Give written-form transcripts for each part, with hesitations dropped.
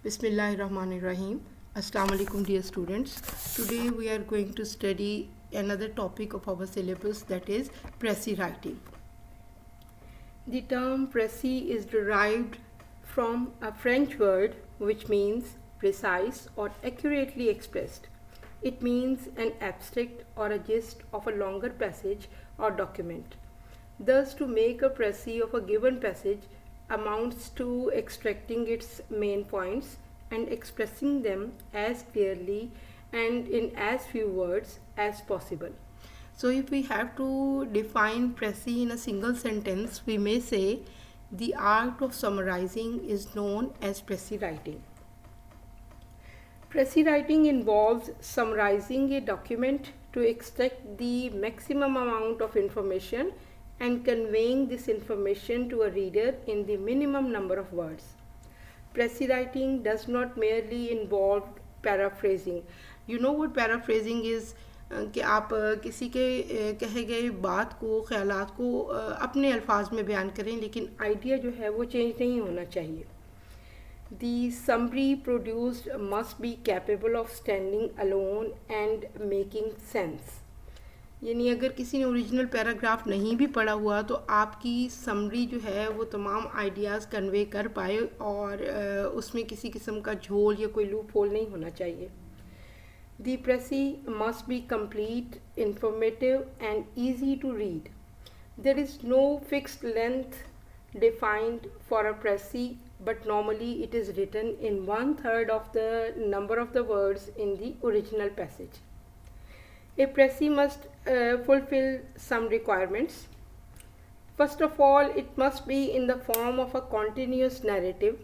Bismillahirrahmanirrahim. Assalamu alaikum dear students. Today we are going to study another topic of our syllabus, that is précis writing. The term précis is derived from a French word which means precise or accurately expressed. It means an abstract or a gist of a longer passage or document. Thus, to make a précis of a given passage amounts to extracting its main points and expressing them as clearly and in as few words as possible. So, if we have to define précis in a single sentence, we may say the art of summarizing is known as précis writing. Précis writing involves summarizing a document to extract the maximum amount of information and conveying this information to a reader in the minimum number of words. Précis writing does not merely involve paraphrasing. You know what paraphrasing is? कि आप किसी के कहे गए बात को, ख्यालात को अपने अल्फाज में बयान करें, लेकिन आइडिया जो है वो चेंज नहीं होना चाहिए. The summary produced must be capable of standing alone and making sense. यानी अगर किसी ने ओरिजिनल पैराग्राफ नहीं भी पढ़ा हुआ तो आपकी समरी जो है वो तमाम आइडियाज़ कन्वे कर पाए और उसमें किसी किस्म का झोल या कोई लूप होल नहीं होना चाहिए. The précis must be complete, informative and easy to read. There is no fixed length defined for a précis, but normally it is written in 1/3 of the number of the words in the original passage. A précis must fulfill some requirements. First of all, it must be in the form of a continuous narrative,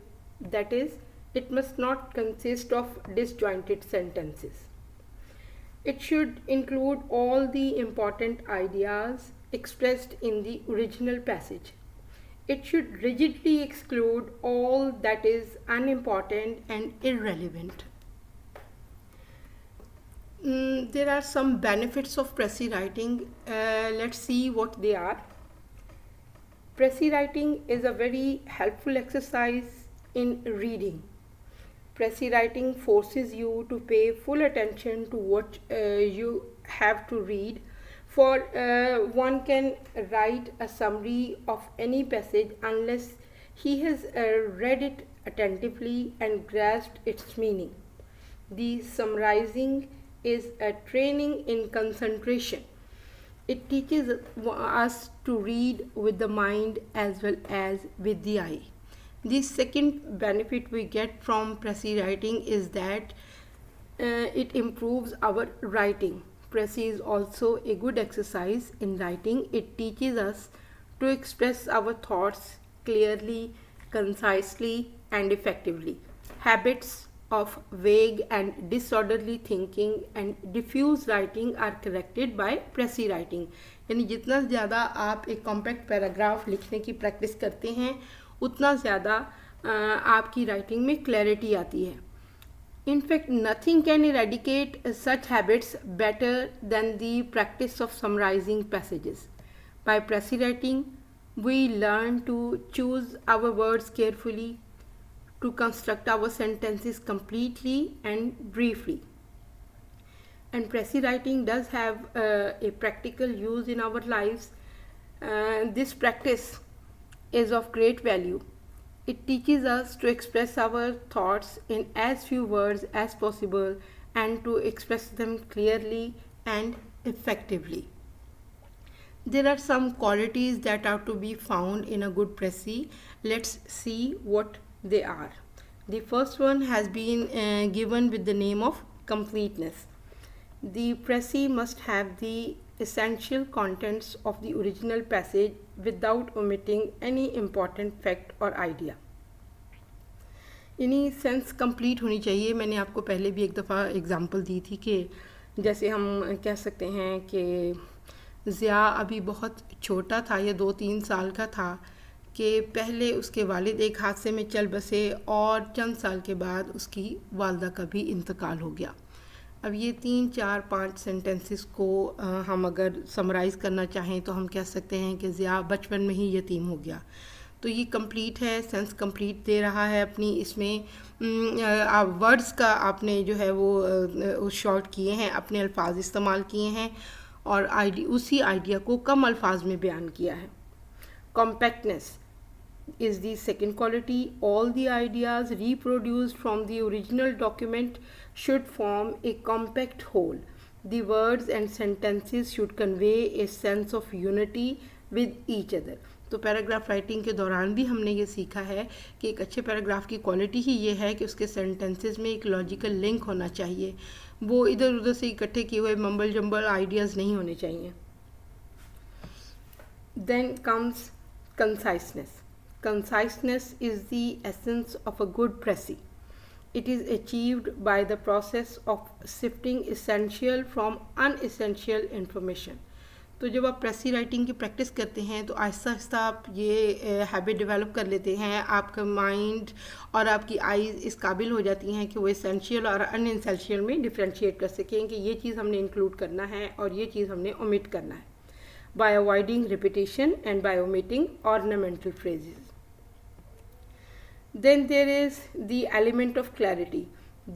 that is, it must not consist of disjointed sentences. It should include all the important ideas expressed in the original passage. It should rigidly exclude all that is unimportant and irrelevant. There are some benefits of précis writing. Let's see what they are. Précis writing is a very helpful exercise in reading. Précis writing forces you to pay full attention to what you have to read, for one can write a summary of any passage unless he has read it attentively and grasped its meaning. The summarizing is a training in concentration. It teaches us to read with the mind as well as with the eye. The second benefit we get from précis writing is that it improves our writing. Précis is also a good exercise in writing. It teaches us to express our thoughts clearly, concisely and effectively. Habits of vague and disorderly thinking and diffuse writing are corrected by précis writing. यानी जितना ज़्यादा आप एक compact paragraph लिखने की practice करते हैं उतना ज़्यादा आपकी राइटिंग में क्लैरिटी आती है. In fact, nothing can eradicate such habits better than the practice of summarizing passages. By précis writing, we learn to choose our words carefully, to construct our sentences completely and briefly. And précis writing does have a practical use in our lives. This practice is of great value. It teaches us to express our thoughts in as few words as possible and to express them clearly and effectively. There are some qualities that are to be found in a good précis. Let's see what they are. The first one has been given with the name of completeness. The précis must have the essential contents of the original passage without omitting any important fact or idea. यानी sense complete होनी चाहिए. मैंने आपको पहले भी एक दफ़ा example दी थी कि जैसे हम कह सकते हैं कि ज़िया अभी बहुत छोटा था या 2-3 साल का था कि पहले उसके वालिद एक हादसे में चल बसे और चंद साल के बाद उसकी वालदा का भी इंतकाल हो गया. अब ये 3-4-5 सेंटेंसेस को हम अगर समराइज़ करना चाहें तो हम कह सकते हैं कि ज़िया बचपन में ही यतीम हो गया. तो ये कंप्लीट है, सेंस कंप्लीट दे रहा है अपनी इसमें। आप वर्ड्स का आपने जो है वो शॉर्ट किए हैं, अपने अल्फाज इस्तेमाल किए हैं और उसी आइडिया को कम अल्फाज में बयान किया है। Compactness is the second quality. All the ideas reproduced from the original document should form a compact whole. The words and sentences should convey a sense of unity with each other. तो paragraph writing के दौरान भी हमने ये सीखा है कि एक अच्छे पैराग्राफ की क्वालिटी ही ये है कि उसके सेंटेंसेस में एक लॉजिकल लिंक होना चाहिए, वो इधर उधर से इकट्ठे किए हुए मम्बल जम्बल आइडियाज़ नहीं होने चाहिए। Then comes conciseness. Conciseness is the essence of a good précis. It is achieved by the process of sifting essential from unessential information. तो जब आप प्रेसी राइटिंग की प्रैक्टिस करते हैं तो आहिस्ता आहिस्ता आप ये हैबिट डेवलप कर लेते हैं, आपका माइंड और आपकी आईज इस काबिल हो जाती हैं कि वो एसेंशियल और अनएसेंशियल में डिफ्रेंशिएट कर सकें कि ये चीज़ हमने इंक्लूड करना है और ये चीज़ हमने ओमिट करना है, by avoiding repetition and by omitting ornamental phrases. Then there is the element of clarity.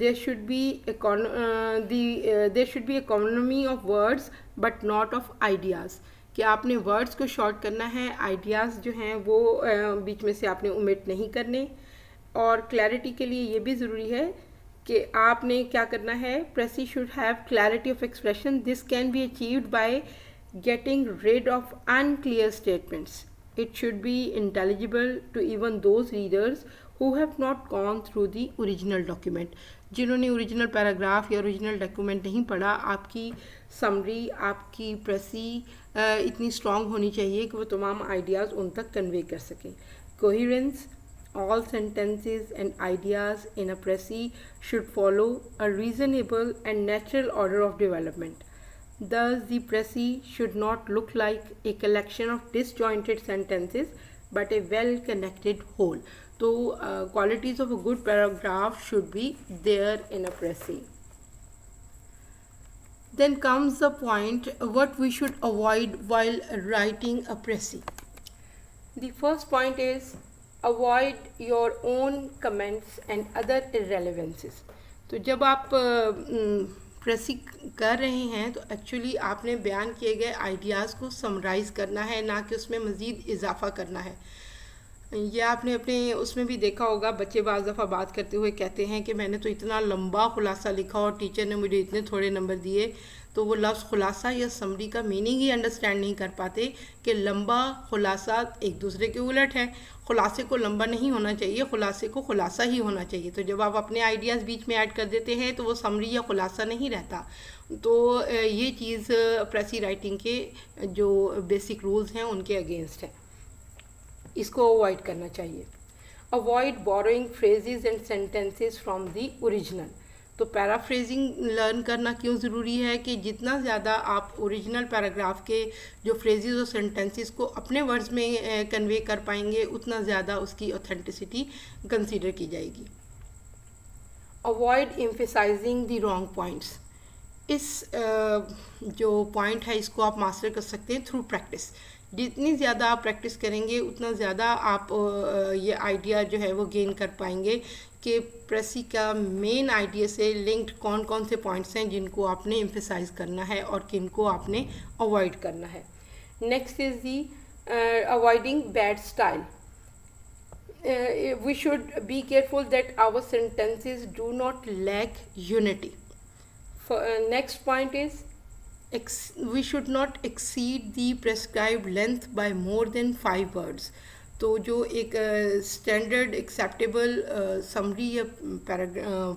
There should be there should be economy of words but not of ideas. कि आपने वर्ड्स को शॉर्ट करना है, ideas जो हैं वो बीच में से आपने ओमिट नहीं करने। और क्लैरिटी के लिए ये भी ज़रूरी है कि आपने क्या करना है, precis should have clarity of expression. This can be achieved by getting rid of unclear statements. It should be intelligible to even those readers who have not gone through the original document. जिन्होंने original paragraph या original document नहीं पढ़ा, आपकी summary, आपकी प्रेसी इतनी strong होनी चाहिए कि वो तमाम आइडियाज़ उन तक कन्वे कर सकें. Coherence. All sentences and ideas in a précis should follow a reasonable and natural order of development. Thus, the précis should not look like a collection of disjointed sentences but a well-connected whole. So, qualities of a good paragraph should be there in a précis. Then comes the point what we should avoid while writing a précis. The first point is avoid your own comments and other irrelevances. तो जब आप प्रेसी कर रहे हैं तो actually आपने बयान किए गए आइडियाज़ को समराइज़ करना है, ना कि उसमें मज़ीद इजाफ़ा करना है. यह आपने अपने उसमें भी देखा होगा, बच्चे बाज़ दफ़ा बात करते हुए कहते हैं कि मैंने तो इतना लंबा खुलासा लिखा और टीचर ने मुझे इतने थोड़े नंबर दिए. तो वो लफ्ज़ खुलासा या समरी का मीनिंग ही अंडरस्टैंड नहीं कर पाते कि लंबा खुलासा एक दूसरे के उलट है. खुलासे को लंबा नहीं होना चाहिए, खुलासे को खुलासा ही होना चाहिए. तो जब आप अपने आइडियाज़ बीच में ऐड कर देते हैं तो वो समरी या खुलासा नहीं रहता. तो ये चीज़ प्रेसी राइटिंग के जो बेसिक रूल्स हैं उनके अगेंस्ट है, इसको अवॉइड करना चाहिए. Avoid borrowing phrases and sentences from the original. तो पैराफ्रेजिंग लर्न करना क्यों ज़रूरी है कि जितना ज़्यादा आप ओरिजिनल पैराग्राफ के जो फ्रेजेस और सेंटेंसेस को अपने वर्ड्स में कन्वे कर पाएंगे उतना ज़्यादा उसकी ऑथेंटिसिटी कंसीडर की जाएगी. Avoid emphasizing the wrong points. इस जो पॉइंट है इसको आप मास्टर कर सकते हैं थ्रू प्रैक्टिस. जितनी ज़्यादा आप प्रैक्टिस करेंगे उतना ज़्यादा आप ये आइडिया जो है वो गेन कर पाएंगे कि प्रेसी का मेन आइडिया से लिंक्ड कौन कौन से पॉइंट्स हैं जिनको आपने एम्फेसाइज करना है और किनको आपने अवॉइड करना है. Next is the avoiding bad style. we should be careful that our sentences do not lack unity. Next point is we should not exceed the prescribed length by more than 5 words. तो जो एक standard acceptable summary या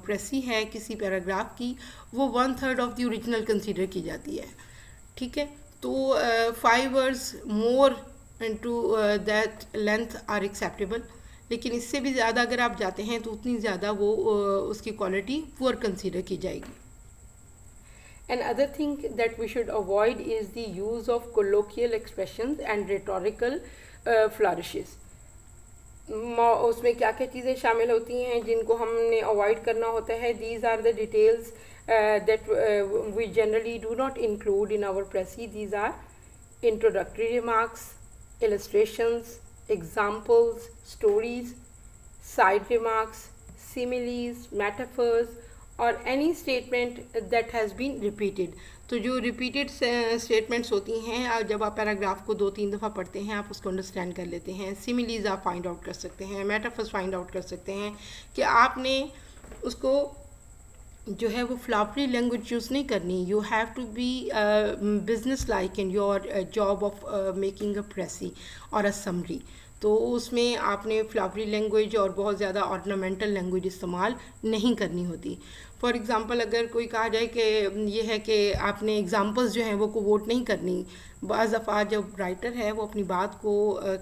प्रेसी है किसी paragraph की, वो 1/3 of the original consider की जाती है. ठीक है, तो 5 words more to that length are acceptable. लेकिन इससे भी ज़्यादा अगर आप जाते हैं तो उतनी ज़्यादा वो उसकी क्वालिटी पुअर कंसीडर की जाएगी. Another thing that we should avoid is the use of colloquial expressions and rhetorical flourishes. उसमें क्या क्या चीज़ें शामिल होती हैं जिनको हमने अवॉइड करना होता है. These are the details that we generally do not include in our précis. These are introductory remarks, illustrations, examples, stories, side remarks, similes, metaphors, और any statement that has been repeated. तो जो repeated statements होती हैं, और जब आप paragraph को 2-3 दफ़ा पढ़ते हैं आप उसको अंडरस्टैंड कर लेते हैं. सिमिलीज आप फाइंड आउट कर सकते हैं, मेटाफर्स फाइंड आउट कर सकते हैं कि आपने उसको जो है वो फ्लावरी लैंग्वेज यूज़ नहीं करनी. You have to be businesslike in your job of making a precis और अ समरी. तो उसमें आपने फ्लावरी लैंग्वेज और बहुत ज़्यादा ऑर्नामेंटल लैंग्वेज इस्तेमाल नहीं करनी होती. फॉर एग्ज़ाम्पल अगर कोई कहा जाए कि ये है कि आपने एग्ज़ाम्पल्स जो हैं वो को वोट नहीं करनी. बाज़ दफ़ा जब राइटर है वो अपनी बात को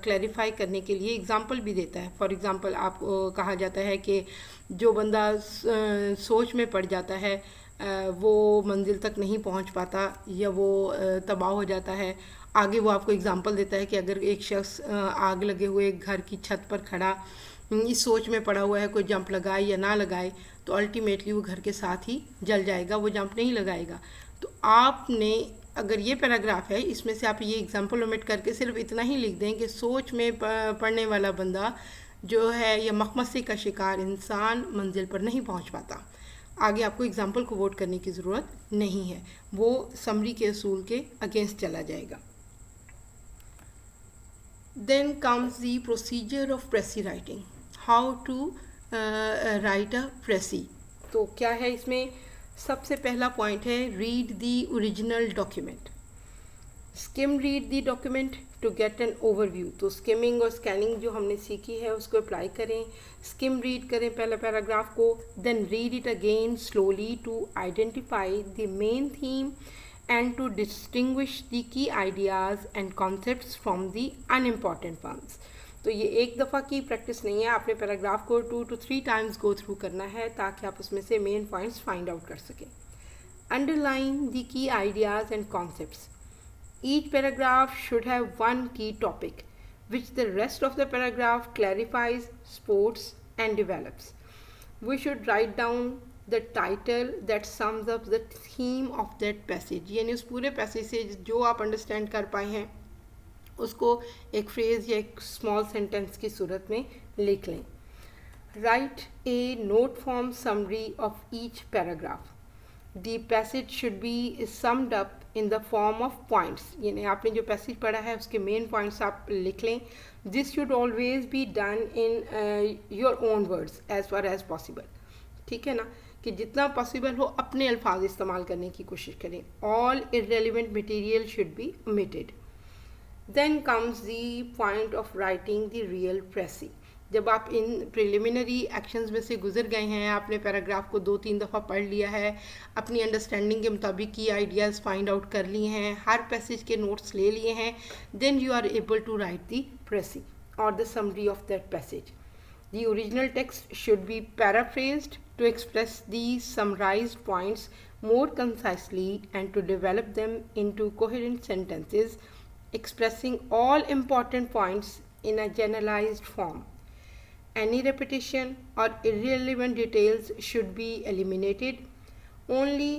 क्लैरिफाई करने के लिए एग्ज़ाम्पल भी देता है. फॉर एग्ज़ाम्पल आप कहा जाता है कि जो बंदा सोच में पड़ जाता है वो मंजिल तक नहीं पहुंच पाता या वो तबाह हो जाता है. आगे वो आपको एग्ज़ाम्पल देता है कि अगर एक शख्स आग लगे हुए घर की छत पर खड़ा इस सोच में पड़ा हुआ है कोई जंप लगाए या ना लगाए तो अल्टीमेटली वो घर के साथ ही जल जाएगा, वो जंप नहीं लगाएगा. तो आपने अगर ये पैराग्राफ है इसमें से आप ये एग्जांपल ओमिट करके सिर्फ इतना ही लिख दें कि सोच में पढ़ने वाला बंदा जो है या मखमसी का शिकार इंसान मंजिल पर नहीं पहुंच पाता. आगे आपको एग्जांपल को वोट करने की ज़रूरत नहीं है, वो समरी के असूल के अगेंस्ट चला जाएगा. Then comes the procedure of Pressy writing. How to write a Pressy. तो क्या है इसमें सबसे पहला पॉइंट है read the original document. Skim read the document to get an overview. तो स्किमिंग और स्कैनिंग जो हमने सीखी है उसको अप्लाई करें. स्किम रीड करें पहले पैराग्राफ को, then read it again slowly to identify the main theme and to distinguish the key ideas and concepts from the unimportant ones. तो ये एक दफ़ा की प्रैक्टिस नहीं है, आपने पैराग्राफ को 2 to 3 टाइम्स गो थ्रू करना है ताकि आप उसमें से मेन पॉइंट्स फाइंड आउट कर सकें. Underline the key ideas and concepts. Each paragraph should have one की topic which the rest of the paragraph clarifies, supports and develops. We should write down the title that sums up the theme of that passage. यानी उस पूरे passage से जो आप understand कर पाए हैं उसको एक फ्रेज या एक स्मॉल सेंटेंस की सूरत में लिख लें. Right A note form summary of each paragraph. The passage should be summed up in the form of points. यानी आपने जो पैसेज पढ़ा है उसके मेन पॉइंट्स आप लिख लें. This should always be done in your own words as far as possible. ठीक है ना, कि जितना पॉसिबल हो अपने अल्फाज इस्तेमाल करने की कोशिश करें. All irrelevant material should be omitted. Then comes the point of writing the real precis. जब आप इन प्रिलिमिनरी एक्शंस में से गुजर गए हैं, आपने पैराग्राफ को 2-3 दफ़ा पढ़ लिया है, अपनी अंडरस्टैंडिंग के मुताबिक की आइडियाज़ फाइंड आउट कर लिए हैं, हर पैसेज के नोट्स ले लिए हैं, then you are able to write the precis और the summary of that passage. The original text should be paraphrased to express the summarized points more concisely and to develop them into coherent sentences expressing all important points in a generalized form. Any repetition or irrelevant details should be eliminated. Only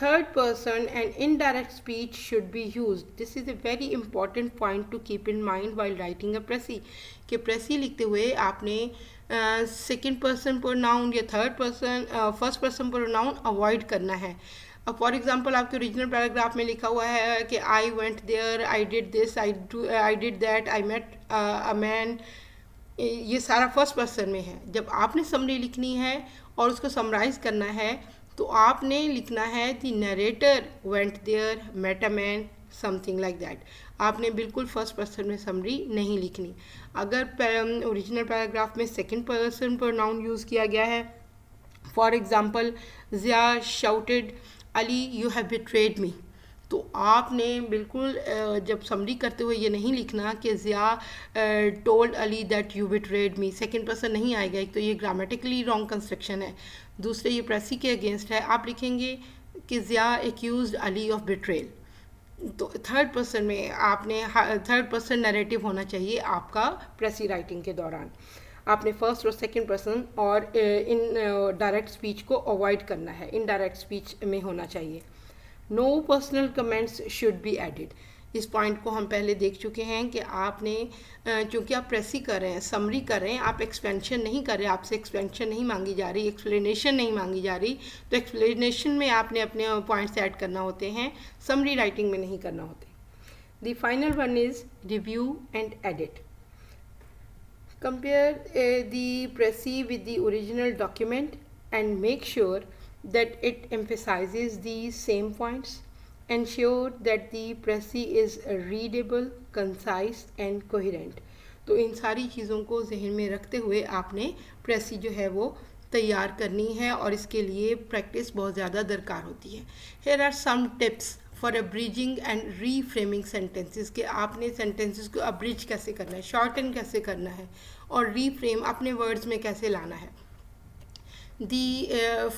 third person and indirect speech should be used. This is a very important point to keep in mind while writing a pressy. कि प्रेसी लिखते हुए आपने second person pronoun या third person first person pronoun avoid करना है. अब for example आपके original paragraph में लिखा हुआ है कि I went there, I did this, I did that, I met a man. ये सारा फर्स्ट पर्सन में है. जब आपने समरी लिखनी है और उसको समराइज़ करना है तो आपने लिखना है the narrator went there, met a man, something like that. आपने बिल्कुल फर्स्ट पर्सन में समरी नहीं लिखनी. अगर ओरिजिनल पैराग्राफ में सेकंड पर्सन प्रोनाउन यूज़ किया गया है, for example Zia shouted Ali you have betrayed me, तो आपने बिल्कुल जब समरी करते हुए ये नहीं लिखना कि Zia told Ali that you betrayed me. Second person नहीं आएगा, एक तो ये ग्रामेटिकली रॉन्ग कंस्ट्रक्शन है, दूसरे ये प्रेसी के अगेंस्ट है. आप लिखेंगे कि Zia accused Ali of betrayal. तो थर्ड पर्सन में आपने थर्ड पर्सन नैरेटिव होना चाहिए आपका प्रेसी राइटिंग के दौरान. आपने फर्स्ट और सेकंड पर्सन और इन डायरेक्ट स्पीच को अवॉइड करना है, इनडायरेक्ट स्पीच में होना चाहिए. No personal comments should be added. इस पॉइंट को हम पहले देख चुके हैं कि आपने चूँकि आप प्रेसी कर रहे हैं, समरी कर रहे हैं, आप एक्सपेंशन नहीं कर रहे, आपसे एक्सपेंशन नहीं मांगी जा रही, एक्सप्लेनेशन नहीं मांगी जा रही, तो एक्सप्लेनेशन में आपने अपने पॉइंट्स ऐड करना होते हैं, समरी राइटिंग में नहीं करना होते। The final one is review and edit. Compare the précis with the original document and make sure that it emphasizes the same points. Ensure that the précis is readable, concise and coherent. तो इन सारी चीज़ों को जहन में रखते हुए आपने précis जो है वो तैयार करनी है और इसके लिए प्रैक्टिस बहुत ज़्यादा दरकार होती है। Here are some tips for abridging and reframing sentences कि आपने सेंटेंसेस को अब्रिज कैसे करना है, शॉर्टन कैसे करना है और रीफ्रेम अपने वर्ड्स में कैसे लाना है। The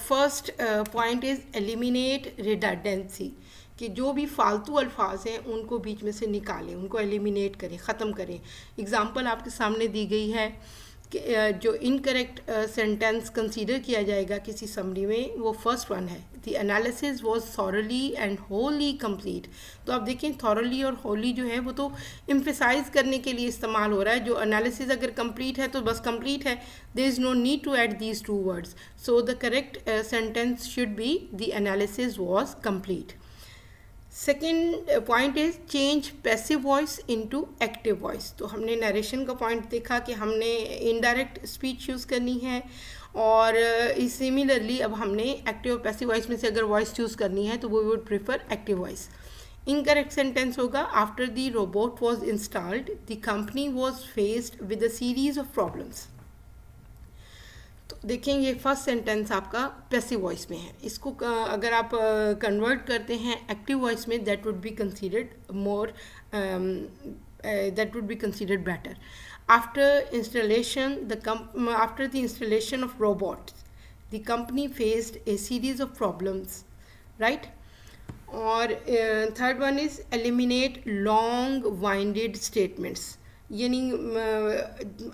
first point is eliminate redundancy, कि जो भी फालतू अल्फाज हैं उनको बीच में से निकालें, उनको एलिमिनेट करें, ख़त्म करें। एग्ज़ाम्पल आपके सामने दी गई है कि जो इनकरेक्ट सेंटेंस कंसीडर किया जाएगा किसी समरी में, वो फर्स्ट वन है, the analysis was thoroughly and Holi complete. तो आप देखें थॉरली और होली जो है वो तो एम्फेसाइज करने के लिए इस्तेमाल हो रहा है। जो एनालिसिस अगर कंप्लीट है तो बस कंप्लीट है, there is no need to add these two words, so the correct sentence should be the analysis was complete. Second point is change passive voice into active voice. तो हमने narration का point देखा कि हमने indirect speech use करनी है और similarly अब हमने एक्टिव और पैसिव वॉइस में से अगर वॉइस चूज़ करनी है तो we would prefer active voice. Incorrect sentence होगा after the robot was installed the company was faced with a series of problems. तो देखें ये फर्स्ट सेंटेंस आपका पैसिव वॉइस में है, इसको अगर आप कन्वर्ट करते हैं एक्टिव वॉइस में that would be considered more, that would be considered better. After the installation of robots the company faced a series of problems, right? और third one is eliminate long winded statements, यानी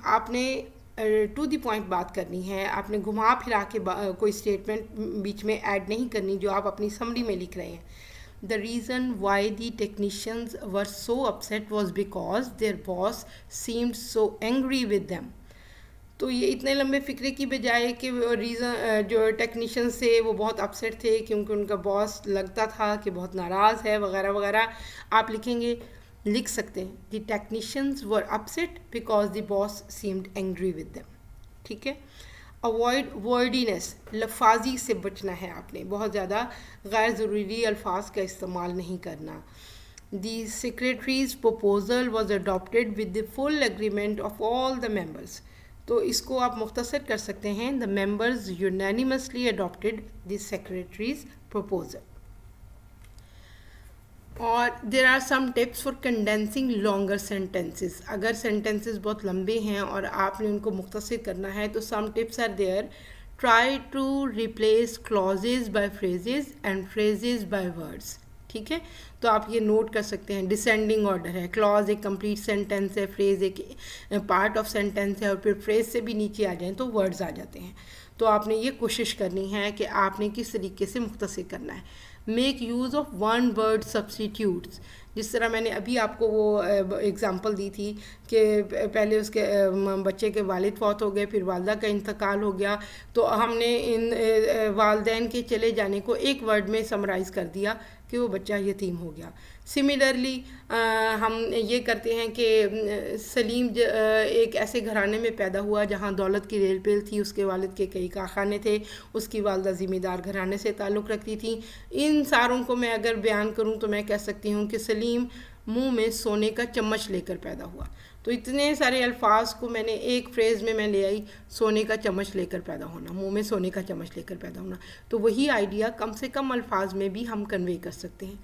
आपने to the point बात करनी है, आपने घुमा फिरा के कोई स्टेटमेंट बीच में ऐड नहीं करनी जो आप अपनी समरी में लिख रहे हैं। The reason why the technicians were so upset was because there boss seemed so angry with them. तो ये इतने लंबे फ़िक्रे की बजाय कि रीज़न जो टेक्नीशियंस थे वो बहुत अपसेट थे क्योंकि उनका बॉस लगता था कि बहुत नाराज़ है वगैरह वगैरह, आप लिख सकते हैं the technicians were upset because the boss seemed angry with them. ठीक है। अवॉइड वर्डीनेस, लफाजी से बचना है आपने, बहुत ज़्यादा गैर ज़रूरी अल्फाज का इस्तेमाल नहीं करना। The secretary's proposal was adopted with the full agreement of all the members. तो इसको आप मुख्तसर कर सकते हैं the members unanimously adopted the secretary's proposal. और there are some tips for condensing longer sentences. अगर सेंटेंसेस बहुत लंबे हैं और आपने उनको मुख्तसर करना है तो some tips are there. Try to replace clauses by phrases and phrases by words. ठीक है, तो आप ये नोट कर सकते हैं डिसेंडिंग ऑर्डर है, क्लॉज एक कंप्लीट सेंटेंस है, फ्रेज एक पार्ट ऑफ सेंटेंस है और फिर फ्रेज से भी नीचे आ जाएं तो वर्ड्स आ जाते हैं। तो आपने ये कोशिश करनी है कि आपने किस तरीके से मुख्तसर करना है। Make use of one word substitutes, जिस तरह मैंने अभी आपको वो एग्ज़ाम्पल दी थी कि पहले उसके बच्चे के वालिद फौत हो गए, फिर वालदा का इंतकाल हो गया, तो हमने इन वालदैन के चले जाने को एक वर्ड में समराइज़ कर दिया कि वो बच्चा यतीम हो गया। सिमिलरली हम ये करते हैं कि सलीम एक ऐसे घराने में पैदा हुआ जहाँ दौलत की रेल पेल थी, उसके वालिद के कई कारखाने थे, उसकी वालदा ज़िम्मेदार घराने से ताल्लुक़ रखती थी। इन सारों को मैं अगर बयान करूँ तो मैं कह सकती हूँ कि सलीम मुंह में सोने का चम्मच लेकर पैदा हुआ। तो इतने सारे अल्फाज को मैंने एक फ्रेज़ में मैं ले आई, सोने का चम्मच लेकर पैदा होना, मुंह में सोने का चम्मच लेकर पैदा होना। तो वही आइडिया कम से कम अल्फाज में भी हम कन्वे कर सकते हैं।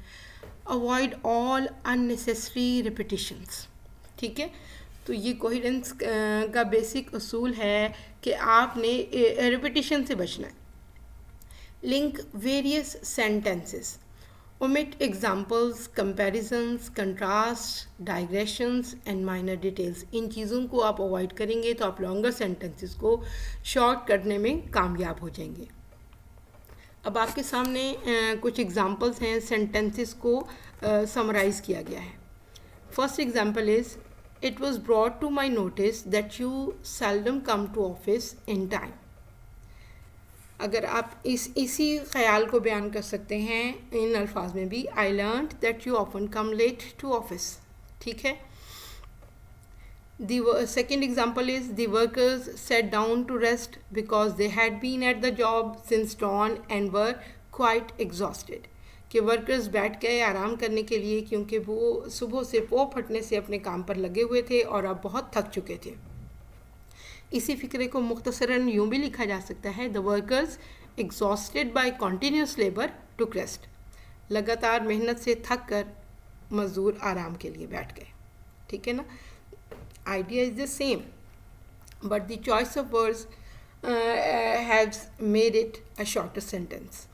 Avoid all unnecessary repetitions. ठीक है, तो ये कोहेरेंस का बेसिक उसूल है कि आपने रिपीटिशन से बचना है। Link various sentences, omit examples, comparisons, contrasts, digressions and minor details। इन चीज़ों को आप अवॉइड करेंगे तो आप लॉन्गर सेंटेंसेस को शॉर्ट करने में कामयाब हो जाएंगे। अब आपके सामने कुछ एग्जांपल्स हैं, सेंटेंसेस को समराइज़ किया गया है। First example is, it was brought to my notice that you seldom come to office in time. अगर आप इसी ख्याल को बयान कर सकते हैं इन अल्फाज में भी, I learn that you often come late to office. ठीक है. The second example is, the workers sat down to rest because they had been at the job since dawn and were quite exhausted. कि workers बैठ गए आराम करने के लिए क्योंकि वो सुबह से पो फटने से अपने काम पर लगे हुए थे और अब बहुत थक चुके थे. इसी फिक्रे को मुख्तसरन यूँ भी लिखा जा सकता है, the workers exhausted by continuous labour took rest. लगातार मेहनत से थक कर मज़दूर आराम के लिए बैठ गए. ठीक है ना. Idea is the same, but the choice of words has made it a shorter sentence.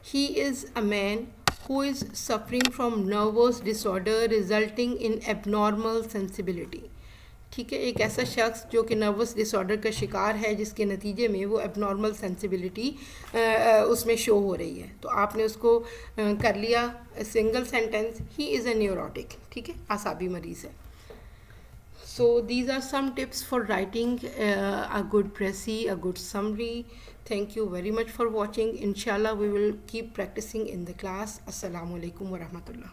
He is a man who is suffering from nervous disorder resulting in abnormal sensibility. ठीक है. एक ऐसा शख्स जो कि नर्वस डिसऑर्डर का शिकार है जिसके नतीजे में वो एबनॉर्मल सेंसिबिलिटी उसमें शो हो रही है. तो आपने उसको कर लिया single sentence, he is a neurotic. ठीक है, आसाबी मरीज़ है. So these are some tips for writing a good précis, a good summary. Thank you very much for watching. Inshallah we will keep practicing in the class. Assalamu alaikum wa rahmatullah.